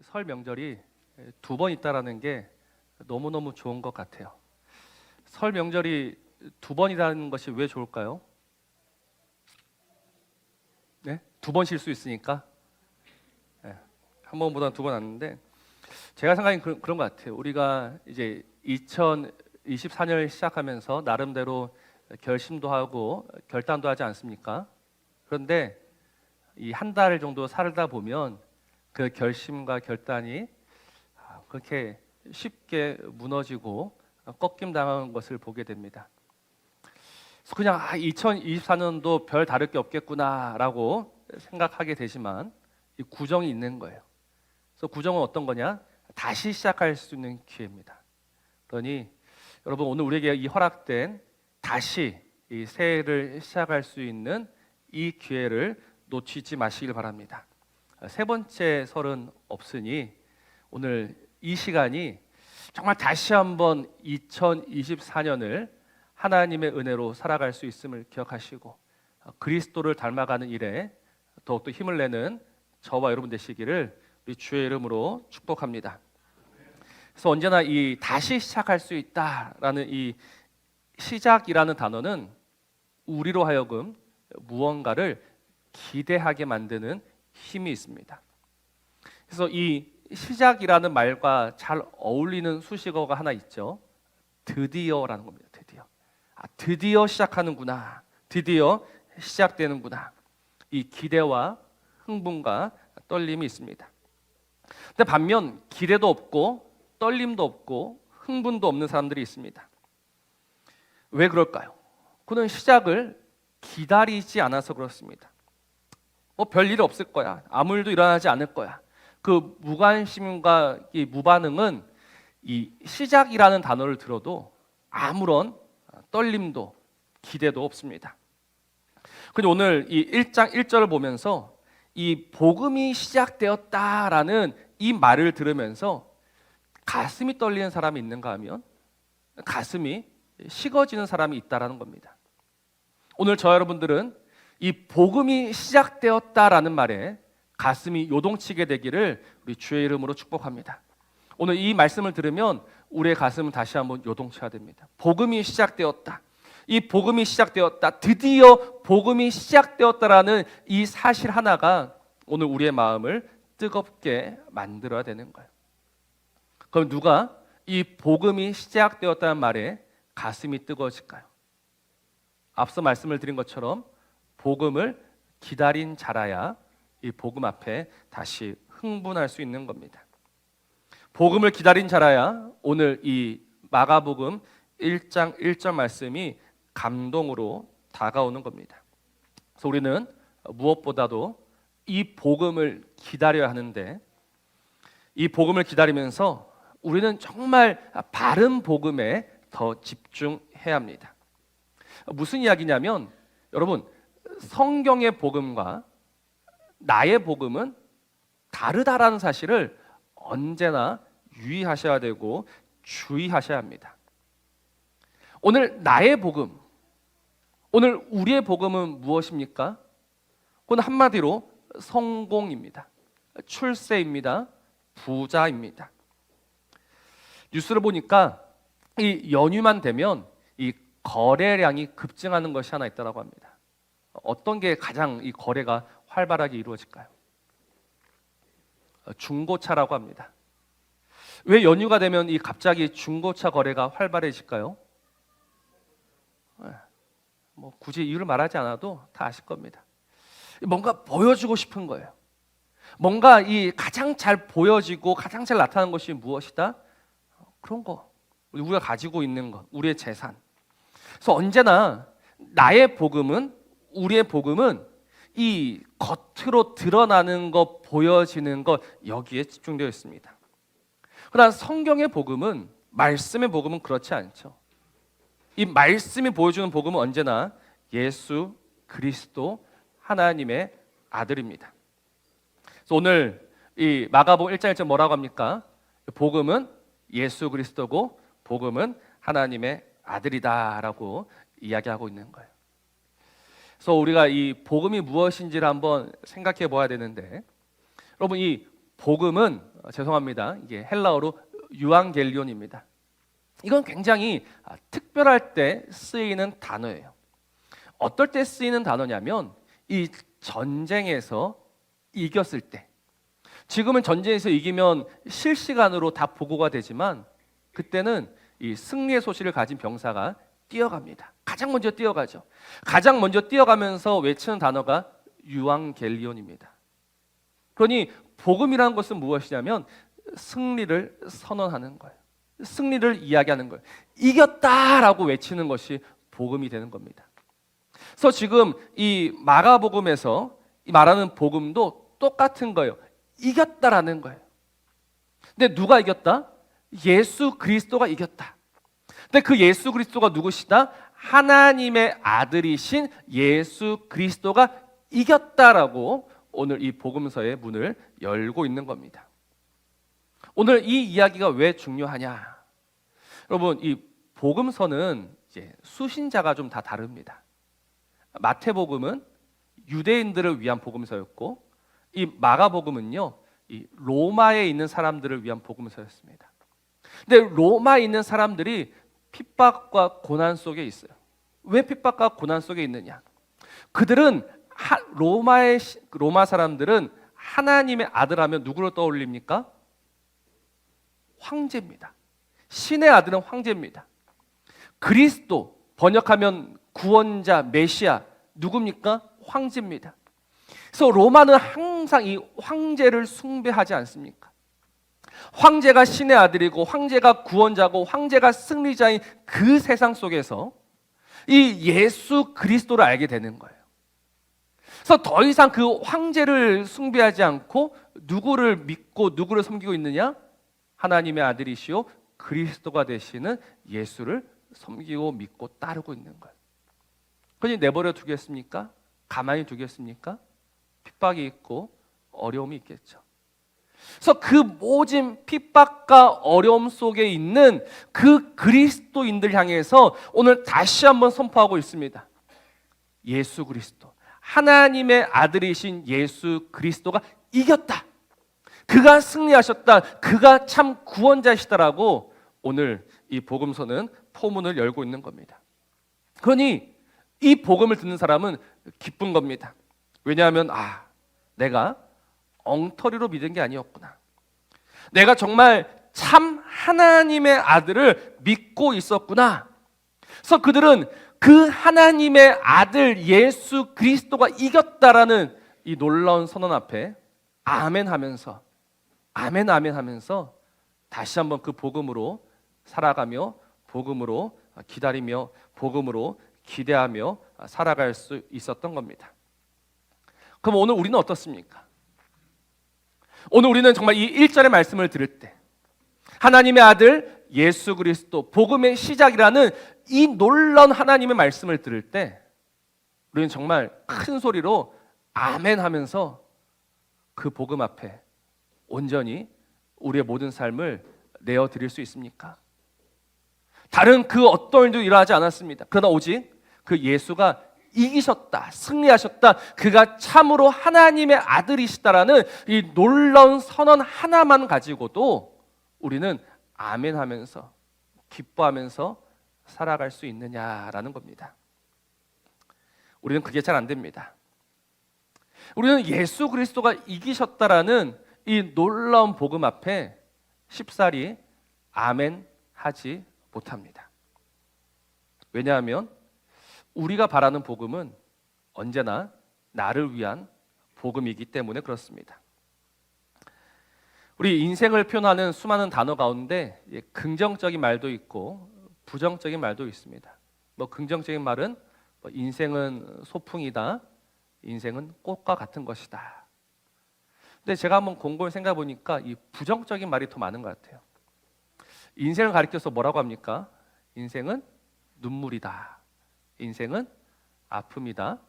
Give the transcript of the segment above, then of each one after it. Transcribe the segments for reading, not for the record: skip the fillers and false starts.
설 명절이 두 번 있다라는 게 너무너무 좋은 것 같아요. 설 명절이 두 번이라는 것이 왜 좋을까요? 네? 두 번 쉴 수 있으니까. 네. 한 번보다 두 번 왔는데 제가 생각엔 그런 것 같아요. 우리가 이제 2024년을 시작하면서 나름대로 결심도 하고 결단도 하지 않습니까? 그런데 이 한 달 정도 살다 보면 그 결심과 결단이 그렇게 쉽게 무너지고 꺾임 당한 것을 보게 됩니다. 그래서 그냥 2024년도 별 다를 게 없겠구나라고 생각하게 되지만 이 구정이 있는 거예요. 그래서 구정은 어떤 거냐? 다시 시작할 수 있는 기회입니다. 그러니 여러분 오늘 우리에게 이 허락된 다시 이 새해를 시작할 수 있는 이 기회를 놓치지 마시길 바랍니다. 세 번째 설은 없으니 오늘 이 시간이 정말 다시 한번 2024년을 하나님의 은혜로 살아갈 수 있음을 기억하시고 그리스도를 닮아가는 일에 더욱더 힘을 내는 저와 여러분 되시기를 우리 주의 이름으로 축복합니다. 그래서 언제나 이 다시 시작할 수 있다라는 이 시작이라는 단어는 우리로 하여금 무언가를 기대하게 만드는 힘이 있습니다. 그래서 이 시작이라는 말과 잘 어울리는 수식어가 하나 있죠. 드디어라는 겁니다. 드디어 시작하는구나. 드디어 시작되는구나. 이 기대와 흥분과 떨림이 있습니다. 근데 반면 기대도 없고 떨림도 없고 흥분도 없는 사람들이 있습니다. 왜 그럴까요? 그는 시작을 기다리지 않아서 그렇습니다. 별일 없을 거야. 아무 일도 일어나지 않을 거야. 그 무관심과 이 무반응은 이 시작이라는 단어를 들어도 아무런 떨림도 기대도 없습니다. 근데 오늘 이 1장 1절을 보면서 이 복음이 시작되었다라는 이 말을 들으면서 가슴이 떨리는 사람이 있는가 하면 가슴이 식어지는 사람이 있다라는 겁니다. 오늘 저 여러분들은 이 복음이 시작되었다라는 말에 가슴이 요동치게 되기를 우리 주의 이름으로 축복합니다. 오늘 이 말씀을 들으면 우리의 가슴은 다시 한번 요동쳐야 됩니다. 복음이 시작되었다. 이 복음이 시작되었다. 드디어 복음이 시작되었다라는 이 사실 하나가 오늘 우리의 마음을 뜨겁게 만들어야 되는 거예요. 그럼 누가 이 복음이 시작되었다는 말에 가슴이 뜨거워질까요? 앞서 말씀을 드린 것처럼 복음을 기다린 자라야 이 복음 앞에 다시 흥분할 수 있는 겁니다. 복음을 기다린 자라야 오늘 이 마가복음 1장 1절 말씀이 감동으로 다가오는 겁니다. 그래서 우리는 무엇보다도 이 복음을 기다려야 하는데 이 복음을 기다리면서 우리는 정말 바른 복음에 더 집중해야 합니다. 무슨 이야기냐면 여러분 성경의 복음과 나의 복음은 다르다라는 사실을 언제나 유의하셔야 되고 주의하셔야 합니다. 오늘 나의 복음, 오늘 우리의 복음은 무엇입니까? 그건 한마디로 성공입니다. 출세입니다. 부자입니다. 뉴스를 보니까 이 연휴만 되면 이 거래량이 급증하는 것이 하나 있다고 합니다. 어떤 게 가장 이 거래가 활발하게 이루어질까요? 중고차라고 합니다. 왜 연휴가 되면 이 갑자기 중고차 거래가 활발해질까요? 굳이 이유를 말하지 않아도 다 아실 겁니다. 뭔가 보여주고 싶은 거예요. 뭔가 이 가장 잘 보여지고 가장 잘 나타나는 것이 무엇이다? 그런 거. 우리가 가지고 있는 것, 우리의 재산. 그래서 언제나 나의 복음은 우리의 복음은 이 겉으로 드러나는 것, 보여지는 것 여기에 집중되어 있습니다. 그러나 성경의 복음은 말씀의 복음은 그렇지 않죠. 이 말씀이 보여주는 복음은 언제나 예수 그리스도 하나님의 아들입니다. 그래서 오늘 이 마가복음 1장 1절 뭐라고 합니까? 복음은 예수 그리스도고 복음은 하나님의 아들이다라고 이야기하고 있는 거예요. 그래서 우리가 이 복음이 무엇인지를 한번 생각해 보아야 되는데 여러분 이 복음은 죄송합니다. 이게 헬라어로 유앙겔리온입니다. 이건 굉장히 특별할 때 쓰이는 단어예요. 어떨 때 쓰이는 단어냐면 이 전쟁에서 이겼을 때. 지금은 전쟁에서 이기면 실시간으로 다 보고가 되지만 그때는 이 승리의 소식을 가진 병사가 뛰어갑니다. 가장 먼저 뛰어가죠. 가장 먼저 뛰어가면서 외치는 단어가 유앙겔리온입니다. 그러니 복음이라는 것은 무엇이냐면 승리를 선언하는 거예요. 승리를 이야기하는 거예요. 이겼다라고 외치는 것이 복음이 되는 겁니다. 그래서 지금 이 마가복음에서 말하는 복음도 똑같은 거예요. 이겼다라는 거예요. 근데 누가 이겼다? 예수 그리스도가 이겼다. 근데 그 예수 그리스도가 누구시다? 하나님의 아들이신 예수 그리스도가 이겼다라고 오늘 이 복음서의 문을 열고 있는 겁니다. 오늘 이 이야기가 왜 중요하냐? 여러분, 이 복음서는 이제 수신자가 좀 다 다릅니다. 마태복음은 유대인들을 위한 복음서였고, 이 마가복음은요, 이 로마에 있는 사람들을 위한 복음서였습니다. 근데 로마에 있는 사람들이 핍박과 고난 속에 있어요. 왜 핍박과 고난 속에 있느냐? 그들은 로마 사람들은 하나님의 아들하면 누구를 떠올립니까? 황제입니다. 신의 아들은 황제입니다. 그리스도, 번역하면 구원자, 메시아, 누굽니까? 황제입니다. 그래서 로마는 항상 이 황제를 숭배하지 않습니까? 황제가 신의 아들이고 황제가 구원자고 황제가 승리자인 그 세상 속에서 이 예수 그리스도를 알게 되는 거예요. 그래서 더 이상 그 황제를 숭배하지 않고 누구를 믿고 누구를 섬기고 있느냐? 하나님의 아들이시오 그리스도가 되시는 예수를 섬기고 믿고 따르고 있는 거예요. 그러니 내버려 두겠습니까? 가만히 두겠습니까? 핍박이 있고 어려움이 있겠죠. 그래서 그 모진 핍박과 어려움 속에 있는 그 그리스도인들 향해서 오늘 다시 한번 선포하고 있습니다. 예수 그리스도, 하나님의 아들이신 예수 그리스도가 이겼다. 그가 승리하셨다. 그가 참 구원자시다라고 오늘 이 복음서는 포문을 열고 있는 겁니다. 그러니 이 복음을 듣는 사람은 기쁜 겁니다. 왜냐하면 내가 엉터리로 믿은 게 아니었구나. 내가 정말 참 하나님의 아들을 믿고 있었구나. 그래서 그들은 그 하나님의 아들 예수 그리스도가 이겼다라는 이 놀라운 선언 앞에 아멘 하면서 다시 한번 그 복음으로 살아가며 복음으로 기다리며 복음으로 기대하며 살아갈 수 있었던 겁니다. 그럼 오늘 우리는 어떻습니까? 오늘 우리는 정말 이 1절의 말씀을 들을 때 하나님의 아들 예수 그리스도 복음의 시작이라는 이 놀라운 하나님의 말씀을 들을 때 우리는 정말 큰 소리로 아멘 하면서 그 복음 앞에 온전히 우리의 모든 삶을 내어드릴 수 있습니까? 다른 그 어떤 일도 일어나지 않았습니다. 그러나 오직 그 예수가 이기셨다, 승리하셨다, 그가 참으로 하나님의 아들이시다라는 이 놀라운 선언 하나만 가지고도 우리는 아멘 하면서 기뻐하면서 살아갈 수 있느냐라는 겁니다. 우리는 그게 잘 안 됩니다. 우리는 예수 그리스도가 이기셨다라는 이 놀라운 복음 앞에 쉽사리 아멘 하지 못합니다. 왜냐하면 우리가 바라는 복음은 언제나 나를 위한 복음이기 때문에 그렇습니다. 우리 인생을 표현하는 수많은 단어 가운데 긍정적인 말도 있고 부정적인 말도 있습니다. 긍정적인 말은 인생은 소풍이다, 인생은 꽃과 같은 것이다. 근데 제가 한번 곰곰이 생각해 보니까 이 부정적인 말이 더 많은 것 같아요. 인생을 가리켜서 뭐라고 합니까? 인생은 눈물이다. 인생은 아픔이다.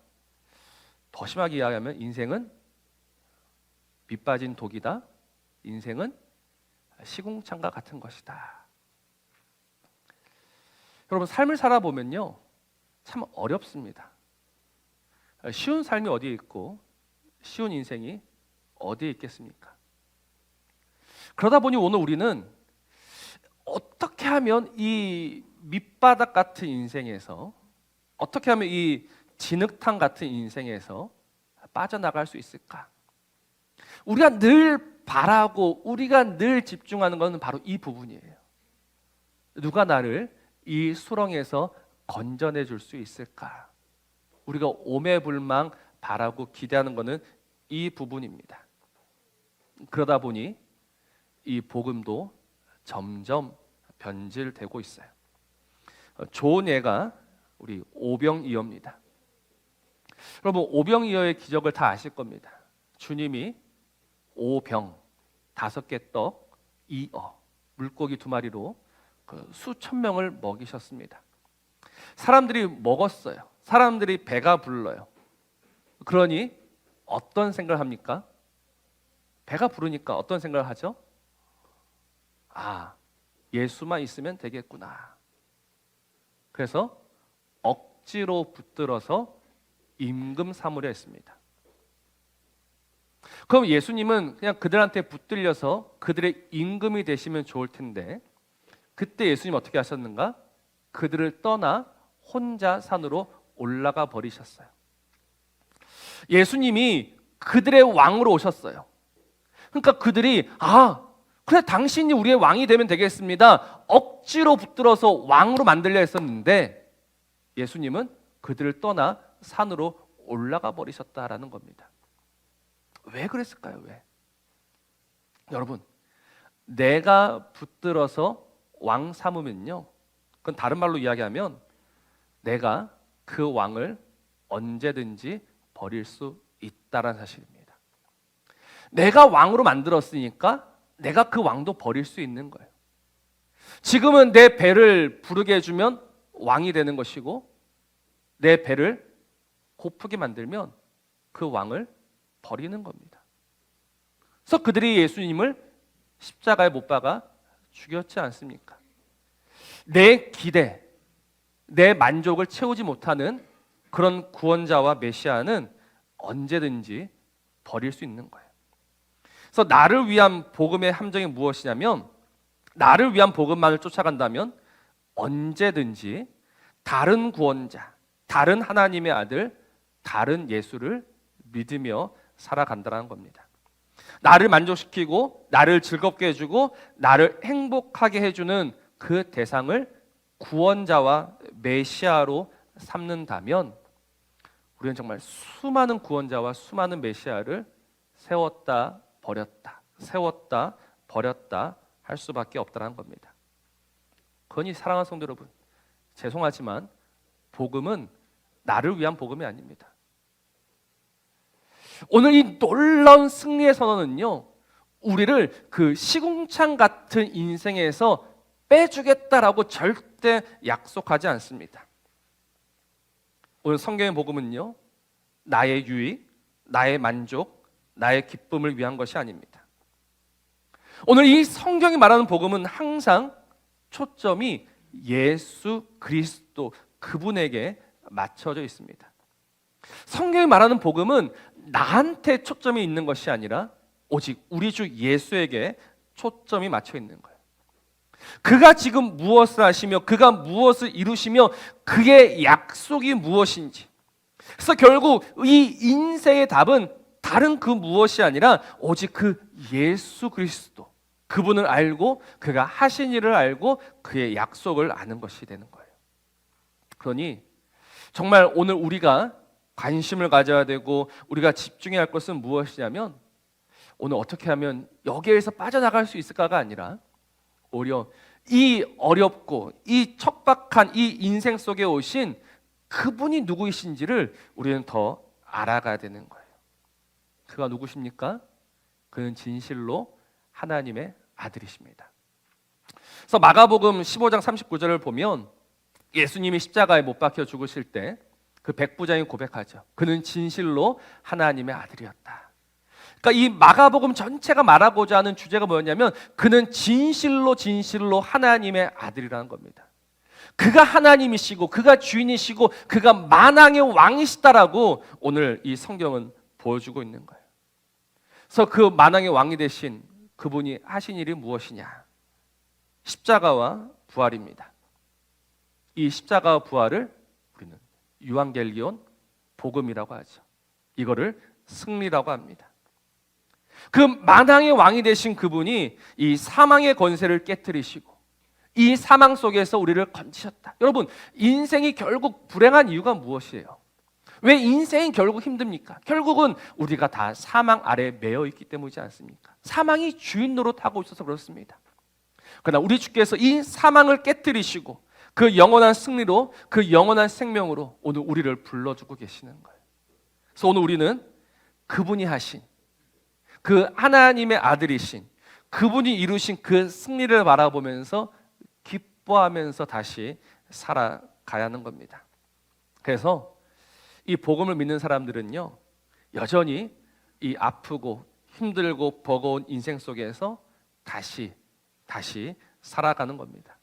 더 심하게 이야기하면 인생은 밑빠진 독이다. 인생은 시궁창과 같은 것이다. 여러분, 삶을 살아보면요 참 어렵습니다. 쉬운 삶이 어디에 있고 쉬운 인생이 어디에 있겠습니까? 그러다 보니 오늘 우리는 어떻게 하면 이 밑바닥 같은 인생에서, 어떻게 하면 이 진흙탕 같은 인생에서 빠져나갈 수 있을까? 우리가 늘 바라고 우리가 늘 집중하는 것은 바로 이 부분이에요. 누가 나를 이 수렁에서 건져내 줄 수 있을까? 우리가 오매불망 바라고 기대하는 것은 이 부분입니다. 그러다 보니 이 복음도 점점 변질되고 있어요. 좋은 예가 우리 오병이어입니다. 여러분, 오병이어의 기적을 다 아실 겁니다. 주님이 오병 5개 떡 2어 물고기 2마리로 그 수천 명을 먹이셨습니다. 사람들이 먹었어요. 사람들이 배가 불러요. 그러니 어떤 생각을 합니까? 배가 부르니까 어떤 생각을 하죠? 아, 예수만 있으면 되겠구나. 그래서 억지로 붙들어서 임금 삼으려 했습니다. 그럼 예수님은 그냥 그들한테 붙들려서 그들의 임금이 되시면 좋을 텐데, 그때 예수님 어떻게 하셨는가? 그들을 떠나 혼자 산으로 올라가 버리셨어요. 예수님이 그들의 왕으로 오셨어요. 그러니까 그들이 그래 당신이 우리의 왕이 되면 되겠습니다. 억지로 붙들어서 왕으로 만들려 했었는데 예수님은 그들을 떠나 산으로 올라가 버리셨다라는 겁니다. 왜 그랬을까요? 왜? 여러분, 내가 붙들어서 왕 삼으면요, 그건 다른 말로 이야기하면 내가 그 왕을 언제든지 버릴 수 있다는 사실입니다. 내가 왕으로 만들었으니까 내가 그 왕도 버릴 수 있는 거예요. 지금은 내 배를 부르게 해주면 왕이 되는 것이고, 내 배를 고프게 만들면 그 왕을 버리는 겁니다. 그래서 그들이 예수님을 십자가에 못 박아 죽였지 않습니까? 내 기대, 내 만족을 채우지 못하는 그런 구원자와 메시아는 언제든지 버릴 수 있는 거예요. 그래서 나를 위한 복음의 함정이 무엇이냐면, 나를 위한 복음만을 쫓아간다면 언제든지 다른 구원자, 다른 하나님의 아들, 다른 예수를 믿으며 살아간다는 겁니다. 나를 만족시키고 나를 즐겁게 해주고 나를 행복하게 해주는 그 대상을 구원자와 메시아로 삼는다면 우리는 정말 수많은 구원자와 수많은 메시아를 세웠다 버렸다, 세웠다 버렸다 할 수밖에 없다는 겁니다. 그러니 사랑하는 성도 여러분, 죄송하지만 복음은 나를 위한 복음이 아닙니다. 오늘 이 놀라운 승리의 선언은요, 우리를 그 시궁창 같은 인생에서 빼주겠다라고 절대 약속하지 않습니다. 오늘 성경의 복음은요, 나의 유익, 나의 만족, 나의 기쁨을 위한 것이 아닙니다. 오늘 이 성경이 말하는 복음은 항상 초점이 예수 그리스도 그분에게 맞춰져 있습니다. 성경이 말하는 복음은 나한테 초점이 있는 것이 아니라 오직 우리 주 예수에게 초점이 맞춰 있는 거예요. 그가 지금 무엇을 하시며 그가 무엇을 이루시며 그의 약속이 무엇인지, 그래서 결국 이 인생의 답은 다른 그 무엇이 아니라 오직 그 예수 그리스도, 그분을 알고 그가 하신 일을 알고 그의 약속을 아는 것이 되는 거예요. 그러니 정말 오늘 우리가 관심을 가져야 되고 우리가 집중해야 할 것은 무엇이냐면, 오늘 어떻게 하면 여기에서 빠져나갈 수 있을까가 아니라 오히려 이 어렵고 이 척박한 이 인생 속에 오신 그분이 누구이신지를 우리는 더 알아가야 되는 거예요. 그가 누구십니까? 그는 진실로 하나님의 아들이십니다. 그래서 마가복음 15장 39절을 보면 예수님이 십자가에 못 박혀 죽으실 때 그 백부장이 고백하죠. 그는 진실로 하나님의 아들이었다. 그러니까 이 마가복음 전체가 말하고자 하는 주제가 뭐였냐면, 그는 진실로 하나님의 아들이라는 겁니다. 그가 하나님이시고 그가 주인이시고 그가 만왕의 왕이시다라고 오늘 이 성경은 보여주고 있는 거예요. 그래서 그 만왕의 왕이 되신 그분이 하신 일이 무엇이냐? 십자가와 부활입니다. 이 십자가와 부활을 우리는 유앙겔리온, 복음이라고 하죠. 이거를 승리라고 합니다. 그 만왕의 왕이 되신 그분이 이 사망의 권세를 깨뜨리시고 이 사망 속에서 우리를 건지셨다. 여러분, 인생이 결국 불행한 이유가 무엇이에요? 왜 인생이 결국 힘듭니까? 결국은 우리가 다 사망 아래에 매여 있기 때문이지 않습니까? 사망이 주인 노릇하고 있어서 그렇습니다. 그러나 우리 주께서 이 사망을 깨뜨리시고 그 영원한 승리로, 그 영원한 생명으로 오늘 우리를 불러주고 계시는 거예요. 그래서 오늘 우리는 그분이 하신, 그 하나님의 아들이신 그분이 이루신 그 승리를 바라보면서 기뻐하면서 다시 살아가야 하는 겁니다. 그래서 이 복음을 믿는 사람들은요, 여전히 이 아프고 힘들고 버거운 인생 속에서 다시 살아가는 겁니다.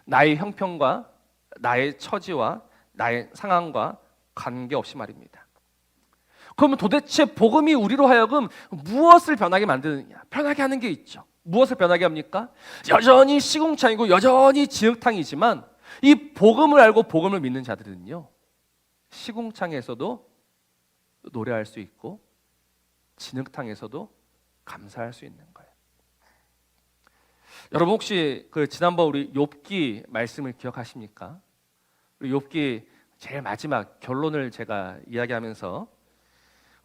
나의 형편과 나의 처지와 나의 상황과 관계없이 말입니다. 그러면 도대체 복음이 우리로 하여금 무엇을 변하게 만드느냐? 변하게 하는 게 있죠. 무엇을 변하게 합니까? 여전히 시궁창이고 여전히 진흙탕이지만 이 복음을 알고 복음을 믿는 자들은요, 시궁창에서도 노래할 수 있고 진흙탕에서도 감사할 수 있는 거예요. 여러분 혹시 그 지난번 우리 욥기 말씀을 기억하십니까? 우리 욥기 제일 마지막 결론을 제가 이야기하면서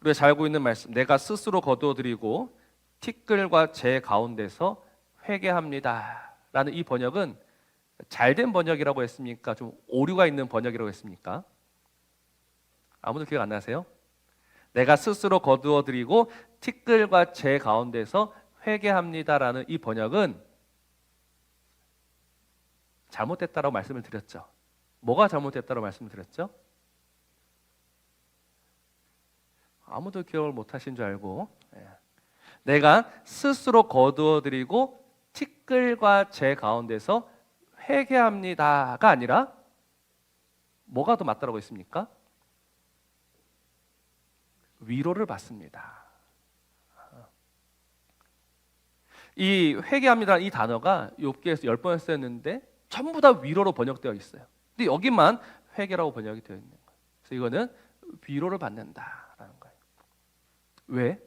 우리가 잘 알고 있는 말씀, 내가 스스로 거두어드리고 티끌과 재 가운데서 회개합니다 라는 이 번역은 잘된 번역이라고 했습니까? 좀 오류가 있는 번역이라고 했습니까? 아무도 기억 안 나세요? 내가 스스로 거두어드리고 티끌과 재 가운데서 회개합니다라는 이 번역은 잘못됐다라고 말씀을 드렸죠. 뭐가 잘못됐다라고 말씀을 드렸죠? 아무도 기억을 못하신 줄 알고, 내가 스스로 거두어드리고 티끌과 재 가운데서 회개합니다가 아니라 뭐가 더 맞다라고 했습니까? 위로를 받습니다. 이 회개합니다라는 이 단어가 욥기에서 10번 쓰였는데 전부 다 위로로 번역되어 있어요. 근데 여기만 회개라고 번역이 되어 있는 거예요. 그래서 이거는 위로를 받는다라는 거예요. 왜?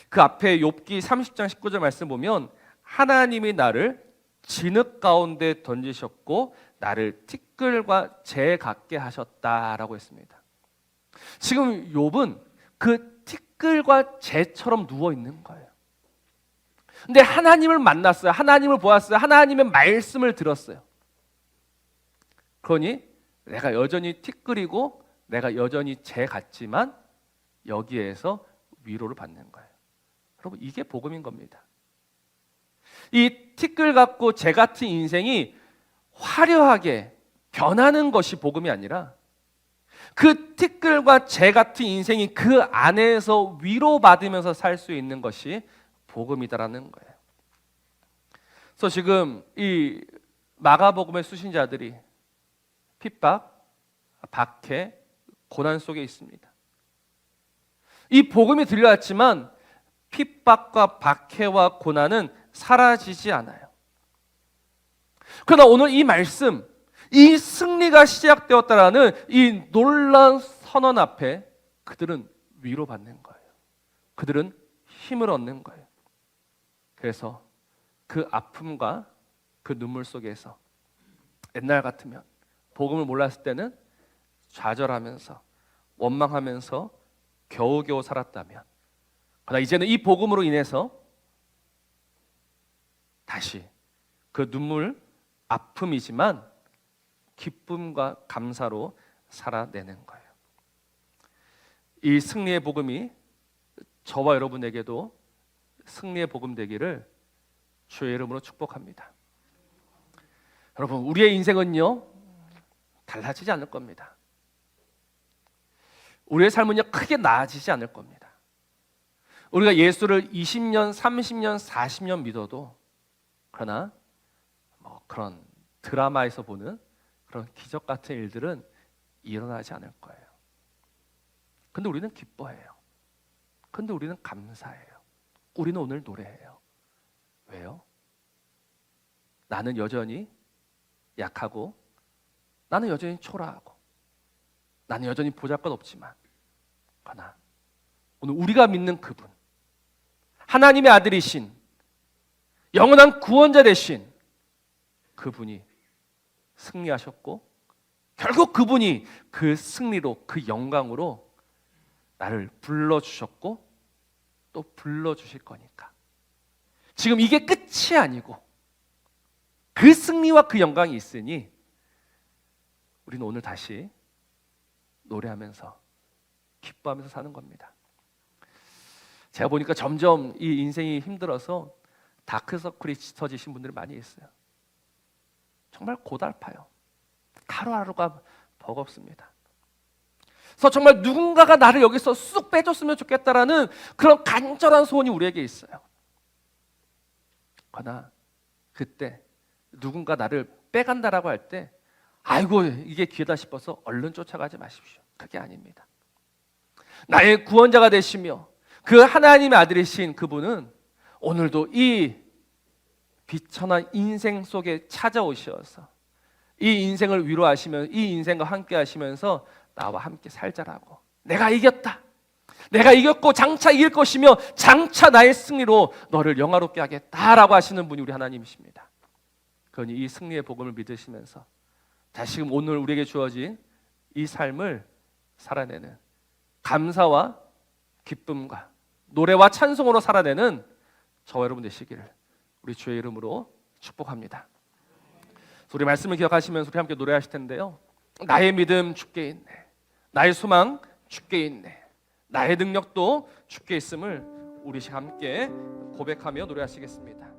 그 앞에 욥기 30장 19절 말씀 보면 하나님이 나를 진흙 가운데 던지셨고 나를 티끌과 재 같게 하셨다라고 했습니다. 지금 욥은 그 티끌과 재처럼 누워 있는 거예요. 근데 하나님을 만났어요. 하나님을 보았어요. 하나님의 말씀을 들었어요. 그러니 내가 여전히 티끌이고 내가 여전히 재 같지만 여기에서 위로를 받는 거예요. 여러분, 이게 복음인 겁니다. 이 티끌 같고 재 같은 인생이 화려하게 변하는 것이 복음이 아니라 그 티끌과 재 같은 인생이 그 안에서 위로받으면서 살 수 있는 것이 복음이다라는 거예요. 그래서 지금 이 마가복음의 수신자들이 핍박, 박해, 고난 속에 있습니다. 이 복음이 들려왔지만 핍박과 박해와 고난은 사라지지 않아요. 그러나 오늘 이 말씀, 이 승리가 시작되었다라는 이 놀라운 선언 앞에 그들은 위로받는 거예요. 그들은 힘을 얻는 거예요. 그래서 그 아픔과 그 눈물 속에서 옛날 같으면 복음을 몰랐을 때는 좌절하면서 원망하면서 겨우겨우 살았다면, 그러나 이제는 이 복음으로 인해서 다시 그 눈물, 아픔이지만 기쁨과 감사로 살아내는 거예요. 이 승리의 복음이 저와 여러분에게도 승리의 복음 되기를 주의 이름으로 축복합니다. 여러분, 우리의 인생은요 달라지지 않을 겁니다. 우리의 삶은요 크게 나아지지 않을 겁니다. 우리가 예수를 20년, 30년, 40년 믿어도, 그러나 그런 드라마에서 보는 그런 기적 같은 일들은 일어나지 않을 거예요. 근데 우리는 기뻐해요. 근데 우리는 감사해요. 우리는 오늘 노래해요. 나는 여전히 약하고, 나는 여전히 초라하고, 나는 여전히 보잘것없지만, 그러나 오늘 우리가 믿는 그분, 하나님의 아들이신 영원한 구원자 되신 그분이 승리하셨고, 결국 그분이 그 승리로, 그 영광으로 나를 불러주셨고 또 불러주실 거니까, 지금 이게 끝이 아니고 그 승리와 그 영광이 있으니 우리는 오늘 다시 노래하면서 기뻐하면서 사는 겁니다. 제가 보니까 점점 이 인생이 힘들어서 다크서클이 짙어지신 분들이 많이 있어요. 정말 고달파요. 하루하루가 버겁습니다. 그래서 정말 누군가가 나를 여기서 쑥 빼줬으면 좋겠다라는 그런 간절한 소원이 우리에게 있어요. 그러나 그때 누군가 나를 빼간다라고 할 때, 아이고 이게 기회다 싶어서 얼른 쫓아가지 마십시오. 그게 아닙니다. 나의 구원자가 되시며 그 하나님의 아들이신 그분은 오늘도 이 비천한 인생 속에 찾아오셔서 이 인생을 위로하시면, 이 인생과 함께 하시면서 나와 함께 살자라고, 내가 이겼다, 내가 이겼고 장차 이길 것이며 장차 나의 승리로 너를 영화롭게 하겠다라고 하시는 분이 우리 하나님이십니다. 그러니 이 승리의 복음을 믿으시면서 다시금 오늘 우리에게 주어진 이 삶을 살아내는, 감사와 기쁨과 노래와 찬송으로 살아내는 저와 여러분 되시기를 우리 주의 이름으로 축복합니다. 우리 말씀을 기억하시면서 우리 함께 노래하실 텐데요. 나의 믿음 주께 있네, 나의 소망 주께 있네, 나의 능력도 주께 있음을 우리 함께 고백하며 노래하시겠습니다.